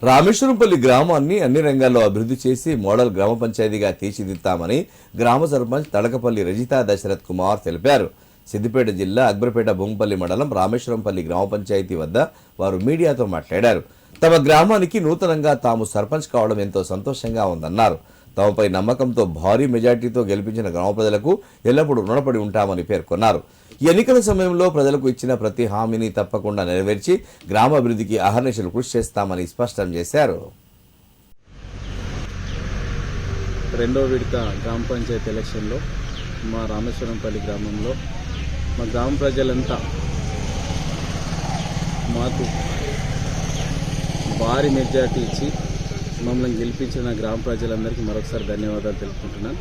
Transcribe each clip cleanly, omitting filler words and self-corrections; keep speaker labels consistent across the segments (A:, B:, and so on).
A: రామేశ్వరంపల్లి గ్రామాన్ని అన్ని రంగాల్లో అభివృద్ధి చేసి మోడల్ గ్రామ పంచాయతీగా తీర్చిదిద్దామని గ్రామ సర్పంచ్ తడకపల్లి రజితా దశరథ్ కుమార్ తెలిపారు. సిద్దిపేట జిల్లా అక్బర్పేట బొంగుపల్లి మండలం రామేశ్వరంపల్లి గ్రామ పంచాయతీ వద్ద వారు మీడియాతో మాట్లాడారు. తమ గ్రామానికి నూతనంగా తాము సర్పంచ్ కావడం ఎంతో సంతోషంగా ఉందన్నారు. తమపై నమ్మకంతో భారీ మెజార్టీతో గెలిపించిన గ్రామ ప్రజలకు ఎల్లప్పుడూ రుణపడి ఉంటామని పేర్కొన్నారు. ఎన్నికల సమయంలో ప్రజలకు ఇచ్చిన ప్రతి హామీని తప్పకుండా నెరవేర్చి గ్రామాభివృద్ధికి అహర్నిశలు కృషి చేస్తామని స్పష్టం చేశారు.
B: రెండో విడత గ్రామ పంచాయతీ ఎలక్షన్లో మా రామేశ్వరంపల్లి గ్రామంలో మా గ్రామ ప్రజలంతా మాకు భారీ మెజార్టీ ఇచ్చి మమ్మల్ని గెలిపించిన గ్రామ ప్రజలందరికీ మరొకసారి ధన్యవాదాలు తెలుపుకుంటున్నాను.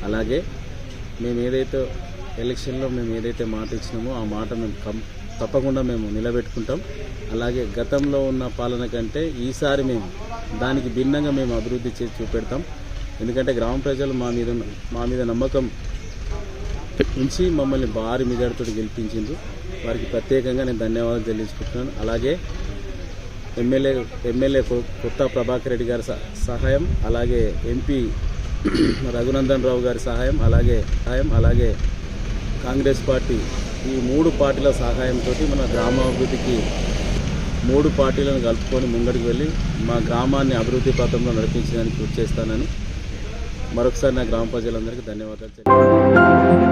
B: అలాగే మేము ఏదైతే ఎలక్షన్లో ఏదైతే మాట ఇచ్చినామో ఆ మాట తప్పకుండా మేము నిలబెట్టుకుంటాం. అలాగే గతంలో ఉన్న పాలన కంటే ఈసారి మేము దానికి భిన్నంగా మేము అభివృద్ధి చేసి చూపెడతాం. ఎందుకంటే గ్రామ ప్రజలు మా మీద నమ్మకం ఉంచి మమ్మల్ని భారీ మెజార్టీతో గెలిపించింది. వారికి ప్రత్యేకంగా నేను ధన్యవాదాలు చెల్లించుకుంటున్నాను. అలాగే ఎమ్మెల్యే కొత్త ప్రభాకర్ రెడ్డి గారి సహాయం, అలాగే ఎంపీ రఘునందన్ రావు గారి సహాయం, అలాగే కాంగ్రెస్ పార్టీ, ఈ 3 పార్టీల సహాయంతో మన గ్రామాభివృద్ధికి 3 పార్టీలను కలుపుకొని ముంగడికి వెళ్ళి మా గ్రామాన్ని అభివృద్ధి పథంలో నడిపించడానికి కృషి చేస్తానని మరొకసారి నా గ్రామ ప్రజలందరికీ ధన్యవాదాలు.